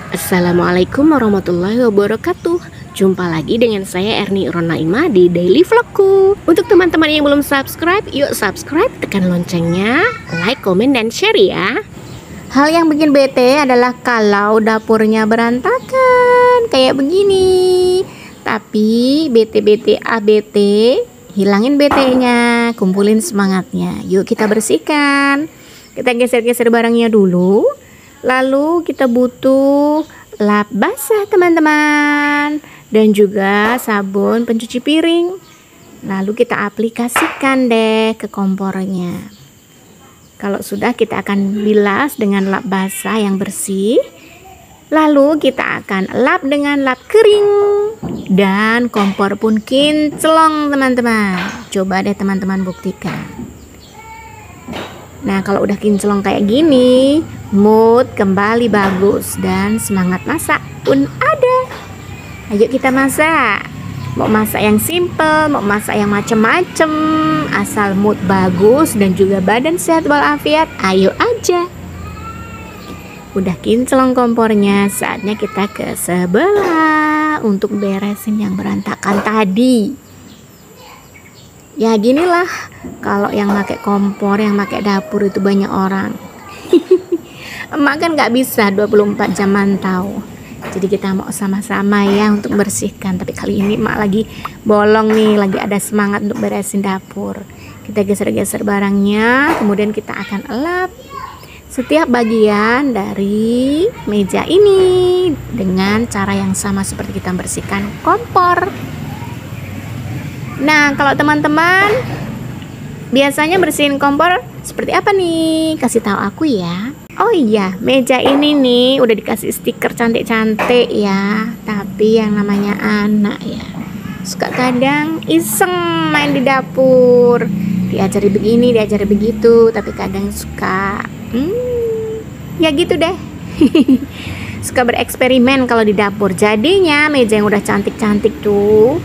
Assalamualaikum warahmatullahi wabarakatuh. Jumpa lagi dengan saya Erni Ronaima di Daily Vlogku. Untuk teman-teman yang belum subscribe, yuk subscribe, tekan loncengnya, like, komen, dan share ya. Hal yang bikin bete adalah kalau dapurnya berantakan kayak begini. Tapi bete-bete ABT, hilangin BT-nya, kumpulin semangatnya. Yuk kita bersihkan. Kita geser-geser barangnya dulu. Lalu kita butuh lap basah teman-teman, dan juga sabun pencuci piring. Lalu kita aplikasikan deh ke kompornya. Kalau sudah, kita akan bilas dengan lap basah yang bersih. Lalu kita akan lap dengan lap kering. Dan kompor pun kinclong teman-teman. Coba deh teman-teman buktikan. Nah, kalau udah kinclong kayak gini, mood kembali bagus dan semangat masak pun ada. Ayo kita masak. Mau masak yang simple, mau masak yang macem-macem, asal mood bagus dan juga badan sehat walafiat, ayo aja. Udah kinclong kompornya, saatnya kita ke sebelah untuk beresin yang berantakan tadi. Ya ginilah, kalau yang pakai kompor, yang pakai dapur itu banyak orang. Emak kan nggak bisa 24 jam mantau. Jadi kita mau sama-sama ya untuk bersihkan. Tapi kali ini emak lagi bolong nih, lagi ada semangat untuk beresin dapur. Kita geser-geser barangnya, kemudian kita akan elap setiap bagian dari meja ini dengan cara yang sama seperti kita bersihkan kompor. Nah, kalau teman-teman biasanya bersihin kompor seperti apa nih? Kasih tahu aku ya. Oh iya, meja ini nih udah dikasih stiker cantik-cantik ya. Tapi yang namanya anak ya, suka kadang iseng main di dapur. Diajari begini, diajari begitu, tapi kadang suka ya gitu deh. Suka bereksperimen kalau di dapur. Jadinya meja yang udah cantik-cantik tuh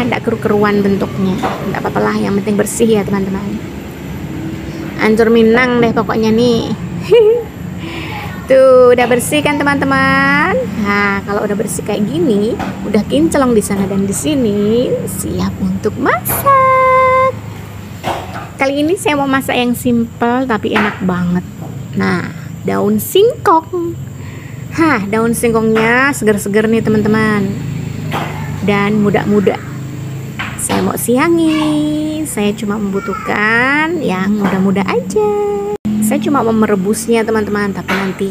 enggak keru-keruan bentuknya. Enggak apa-apa lah, yang penting bersih ya teman-teman. Anjur minang deh pokoknya nih. Tuh udah bersih kan teman-teman. Nah, kalau udah bersih kayak gini, udah kinclong di sana dan di sini, siap untuk masak. Kali ini saya mau masak yang simple tapi enak banget. Nah, daun singkong. Daun singkongnya seger-seger nih teman-teman. Dan muda-muda. Saya mau siangi, saya cuma membutuhkan yang muda-muda aja. Saya cuma mau merebusnya teman-teman, tapi nanti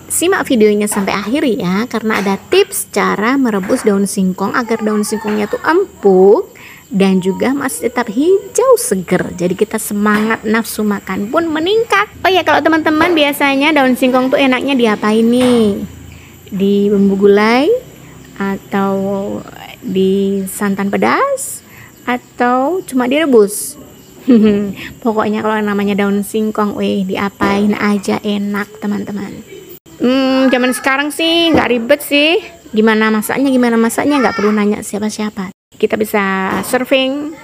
simak videonya sampai akhir ya, karena ada tips cara merebus daun singkong agar daun singkongnya tuh empuk dan juga masih tetap hijau seger. Jadi kita semangat nafsu makan pun meningkat. Oh ya, kalau teman-teman biasanya daun singkong tuh enaknya diapain nih? Di bumbu gulai, atau di santan pedas, atau cuma direbus. Pokoknya kalau namanya daun singkong, diapain aja enak teman-teman. Zaman sekarang sih nggak ribet sih. Gimana masaknya nggak perlu nanya siapa-siapa. Kita bisa surfing.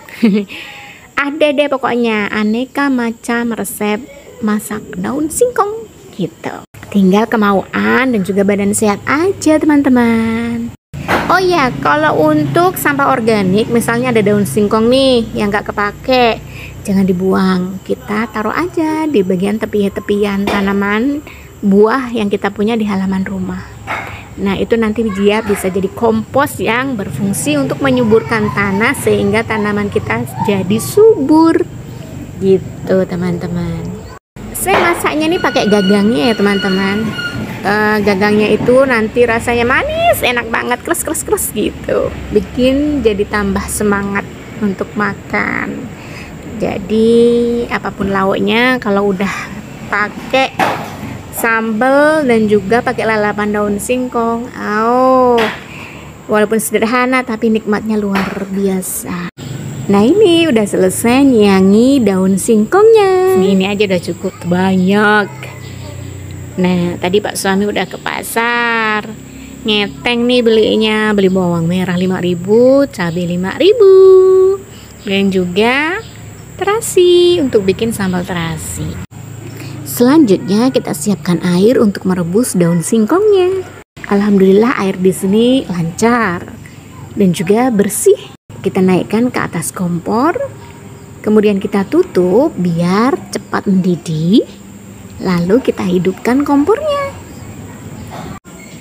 Ada deh pokoknya aneka macam resep masak daun singkong gitu. Tinggal kemauan dan juga badan sehat aja teman-teman. Oh ya, kalau untuk sampah organik, misalnya ada daun singkong nih yang nggak kepake, jangan dibuang. Kita taruh aja di bagian tepian tanaman buah yang kita punya di halaman rumah. Nah, itu nanti dia bisa jadi kompos yang berfungsi untuk menyuburkan tanah sehingga tanaman kita jadi subur. Gitu teman-teman. Saya masaknya nih pakai gagangnya ya teman-teman. Gagangnya itu nanti rasanya manis, enak banget, kres gitu. Bikin jadi tambah semangat untuk makan. Jadi apapun lauknya, kalau udah pakai sambal dan juga pakai lalapan daun singkong, walaupun sederhana tapi nikmatnya luar biasa. Nah, ini udah selesai nyiangi daun singkongnya. Ini aja udah cukup banyak. Nah, tadi Pak suami udah ke pasar, ngeteng nih belinya, beli bawang merah 5.000, cabai 5.000, dan juga terasi untuk bikin sambal terasi. Selanjutnya kita siapkan air untuk merebus daun singkongnya. Alhamdulillah air di sini lancar dan juga bersih. Kita naikkan ke atas kompor, kemudian kita tutup biar cepat mendidih. Lalu kita hidupkan kompornya.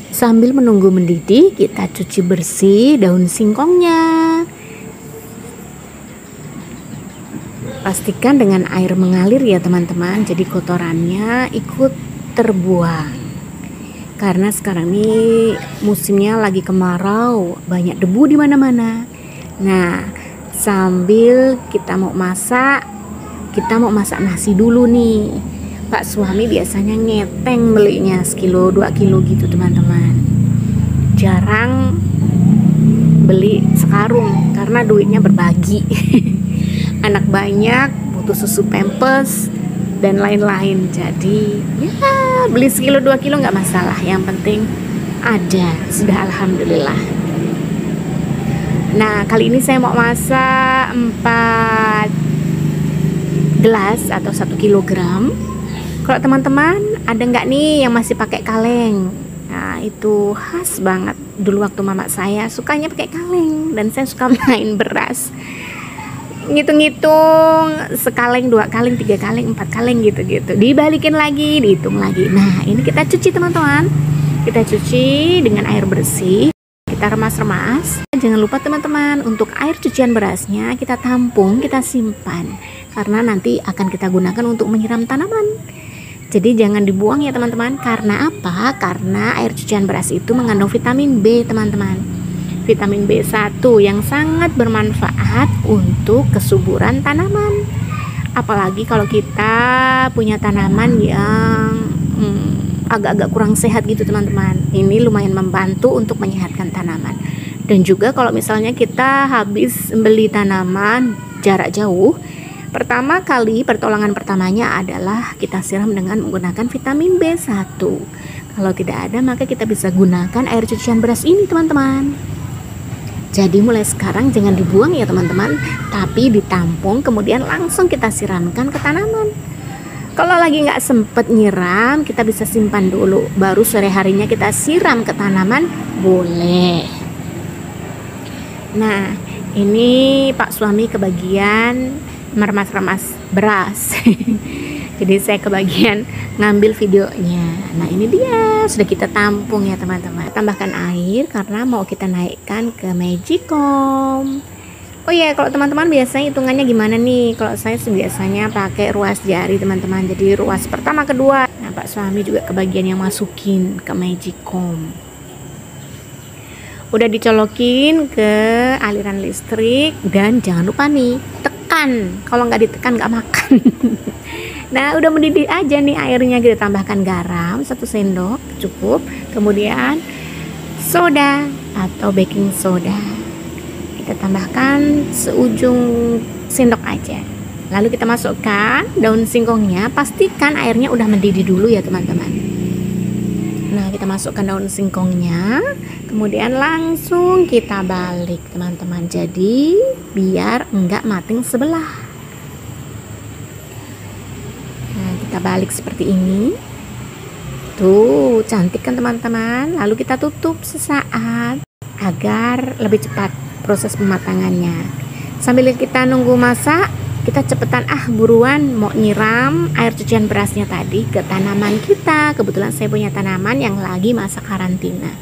Sambil menunggu mendidih, kita cuci bersih daun singkongnya. Pastikan dengan air mengalir ya teman-teman, jadi kotorannya ikut terbuang. Karena sekarang ini musimnya lagi kemarau, banyak debu di mana-mana. Nah, sambil kita mau masak nasi dulu nih. Pak suami biasanya ngeteng belinya sekilo 2 kilo gitu teman-teman. Jarang beli sekarung karena duitnya berbagi. Anak banyak, butuh susu pampers dan lain-lain. Jadi ya beli sekilo 2 kilo nggak masalah, yang penting ada, sudah alhamdulillah. Nah, kali ini saya mau masak 4 gelas atau 1 kilogram. Kalau teman-teman ada nggak nih yang masih pakai kaleng? Nah, itu khas banget. Dulu waktu mama saya sukanya pakai kaleng dan saya suka main beras. Ngitung-ngitung sekaleng, 2 kaleng, 3 kaleng, 4 kaleng gitu-gitu. Dibalikin lagi, dihitung lagi. Nah, ini kita cuci teman-teman. Kita cuci dengan air bersih. Kita remas-remas. Jangan lupa teman-teman, untuk air cucian berasnya kita tampung, kita simpan. Karena nanti akan kita gunakan untuk menyiram tanaman. Jadi jangan dibuang ya teman-teman. Karena apa? Karena air cucian beras itu mengandung vitamin B teman-teman. Vitamin B1 yang sangat bermanfaat untuk kesuburan tanaman. Apalagi kalau kita punya tanaman yang agak-agak kurang sehat gitu teman-teman. Ini lumayan membantu untuk menyehatkan tanaman. Dan juga kalau misalnya kita habis beli tanaman jarak jauh, pertama kali pertolongan pertamanya adalah kita siram dengan menggunakan vitamin B1. Kalau tidak ada, maka kita bisa gunakan air cucian beras ini teman-teman. Jadi mulai sekarang jangan dibuang ya teman-teman, tapi ditampung kemudian langsung kita siramkan ke tanaman. Kalau lagi nggak sempet nyiram, kita bisa simpan dulu, baru sore harinya kita siram ke tanaman, boleh. Nah, ini Pak suami kebagian meremas-remas beras. Jadi saya kebagian ngambil videonya. Nah, ini dia sudah kita tampung ya teman-teman. Tambahkan air karena mau kita naikkan ke Magicom. Oh ya, kalau teman-teman biasanya hitungannya gimana nih? Kalau saya biasanya pakai ruas jari teman-teman. Jadi ruas pertama, kedua. Nah, Pak suami juga kebagian yang masukin ke Magicom. Udah dicolokin ke aliran listrik dan jangan lupa nih tekan. Kalau nggak ditekan nggak makan. Nah, udah mendidih aja nih airnya, kita tambahkan garam 1 sendok cukup, kemudian soda atau baking soda kita tambahkan seujung sendok aja. Lalu kita masukkan daun singkongnya, pastikan airnya udah mendidih dulu ya teman-teman. Nah, kita masukkan daun singkongnya, kemudian langsung kita balik teman-teman, jadi biar enggak mating sebelah. Kita balik seperti ini. Tuh, cantik kan teman-teman. Lalu kita tutup sesaat agar lebih cepat proses pematangannya. Sambil kita nunggu masak, kita cepetan buruan mau nyiram air cucian berasnya tadi ke tanaman kita. Kebetulan saya punya tanaman yang lagi masa karantina.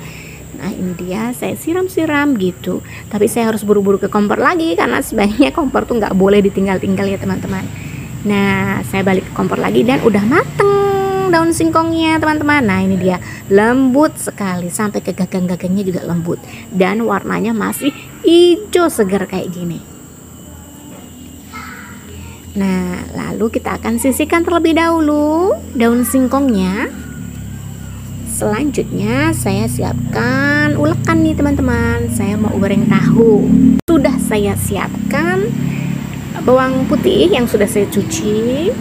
Nah, ini dia, saya siram-siram gitu. Tapi saya harus buru-buru ke kompor lagi karena sebaiknya kompor tuh nggak boleh ditinggal-tinggal ya teman-teman. Nah, saya balik ke kompor lagi dan udah mateng daun singkongnya teman-teman. Nah, ini dia, lembut sekali, sampai ke gagang-gagangnya juga lembut dan warnanya masih hijau segar kayak gini. Nah, lalu kita akan sisihkan terlebih dahulu daun singkongnya. Selanjutnya saya siapkan ulekan nih teman-teman. Saya mau goreng tahu. Sudah saya siapkan bawang putih yang sudah saya cuci.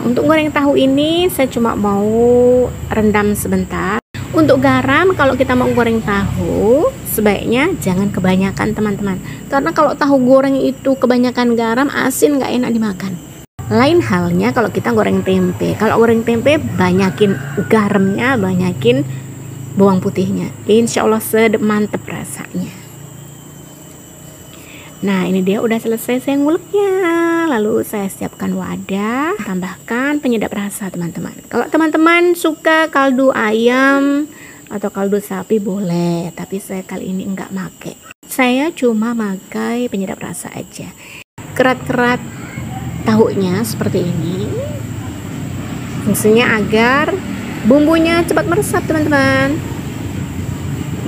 Untuk goreng tahu ini saya cuma mau rendam sebentar. Untuk garam, kalau kita mau goreng tahu sebaiknya jangan kebanyakan teman-teman, karena kalau tahu goreng itu kebanyakan garam, asin nggak enak dimakan. Lain halnya kalau kita goreng tempe. Kalau goreng tempe banyakin garamnya, banyakin bawang putihnya. Insya Allah mantep rasanya. Nah, ini dia udah selesai saya nguleknya. Lalu saya siapkan wadah, tambahkan penyedap rasa teman-teman. Kalau teman-teman suka kaldu ayam atau kaldu sapi boleh, tapi saya kali ini enggak pakai. Saya cuma pakai penyedap rasa aja. Kerat-kerat tahunya seperti ini. Fungsinya agar bumbunya cepat meresap teman-teman.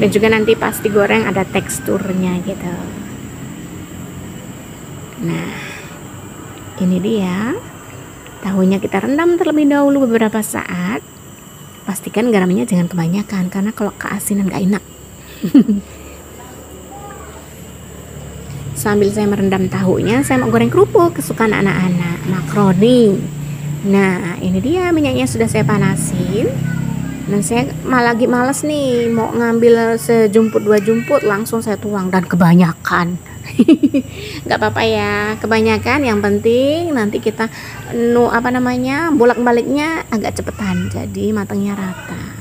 Dan juga nanti pas digoreng ada teksturnya gitu. Nah, ini dia. Tahunya kita rendam terlebih dahulu beberapa saat. Pastikan garamnya jangan kebanyakan karena kalau keasinan gak enak. Sambil saya merendam tahunya, saya mau goreng kerupuk kesukaan anak-anak, makaroni. Nah, ini dia minyaknya sudah saya panasin. Dan saya lagi males nih mau ngambil sejumput 2 jumput, langsung saya tuang dan kebanyakan. Nggak apa-apa ya, kebanyakan yang penting nanti kita bolak-baliknya agak cepetan, jadi matangnya rata.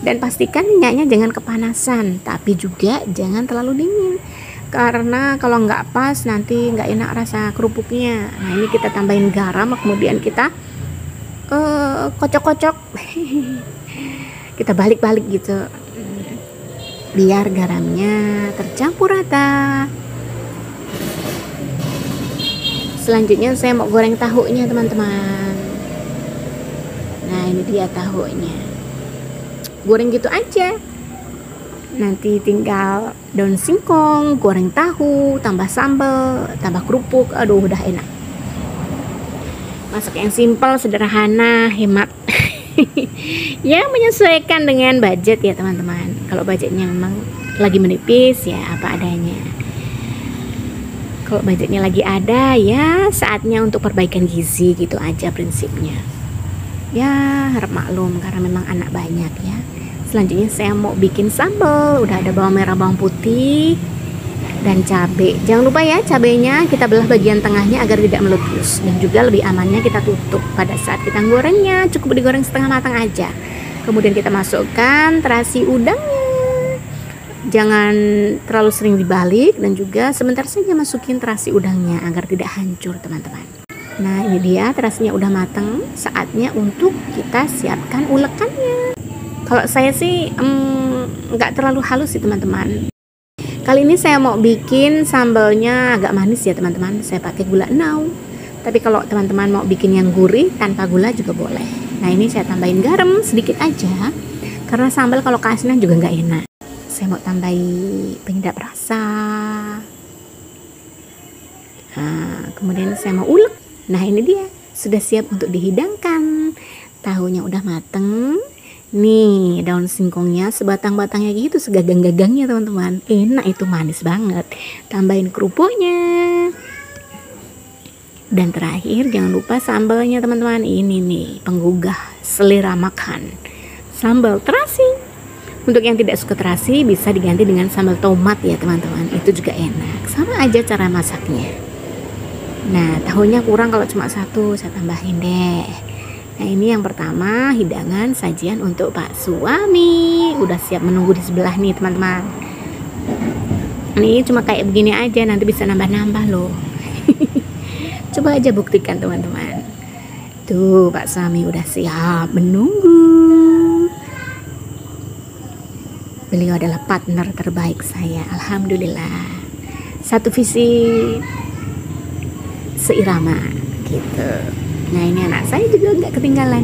Dan pastikan minyaknya jangan kepanasan, tapi juga jangan terlalu dingin. Karena kalau nggak pas nanti nggak enak rasa kerupuknya. Nah, ini kita tambahin garam, kemudian kita kocok-kocok. Kita balik-balik gitu biar garamnya tercampur rata. Selanjutnya saya mau goreng tahunya teman-teman. Nah, ini dia tahunya. Goreng gitu aja. Nanti tinggal daun singkong, goreng tahu, tambah sambal, tambah kerupuk. Aduh, udah enak. Masak yang simpel, sederhana, hemat. Ya, menyesuaikan dengan budget ya teman-teman. Kalau budgetnya memang lagi menipis ya apa adanya. Kalau budgetnya lagi ada ya saatnya untuk perbaikan gizi, gitu aja prinsipnya. Ya, harap maklum karena memang anak banyak ya. Selanjutnya saya mau bikin sambal. Udah ada bawang merah, bawang putih, dan cabai. Jangan lupa ya, cabainya kita belah bagian tengahnya agar tidak meletus. Dan juga lebih amannya kita tutup pada saat kita gorengnya. Cukup digoreng setengah matang aja. Kemudian kita masukkan terasi udangnya. Jangan terlalu sering dibalik. Dan juga sebentar saja masukin terasi udangnya agar tidak hancur teman-teman. Nah, ini dia terasinya udah matang. Saatnya untuk kita siapkan ulekannya. Kalau saya sih nggak terlalu halus sih teman-teman. Kali ini saya mau bikin sambalnya agak manis ya teman-teman. Saya pakai gula enau. Tapi kalau teman-teman mau bikin yang gurih tanpa gula juga boleh. Nah, ini saya tambahin garam sedikit aja. Karena sambal kalau keasinan juga nggak enak. Saya mau tambahin penyedap rasa. Nah, kemudian saya mau ulek. Nah, ini dia. Sudah siap untuk dihidangkan. Tahunya udah mateng. Nih, daun singkongnya sebatang-batangnya gitu, segagang-gagangnya teman-teman. Enak itu, manis banget. Tambahin kerupuknya. Dan terakhir jangan lupa sambalnya teman-teman. Ini nih, penggugah selera makan. Sambal terasi. Untuk yang tidak suka terasi bisa diganti dengan sambal tomat ya teman-teman. Itu juga enak. Sama aja cara masaknya. Nah, tahunya kurang kalau cuma satu, saya tambahin deh. Nah, ini yang pertama, hidangan sajian untuk Pak suami. Udah siap menunggu di sebelah nih teman-teman. Ini cuma kayak begini aja, nanti bisa nambah-nambah loh. Coba aja buktikan teman-teman. Tuh, Pak suami udah siap menunggu. Beliau adalah partner terbaik saya, alhamdulillah. Satu visi seirama gitu. Nah, ini anak saya juga nggak ketinggalan.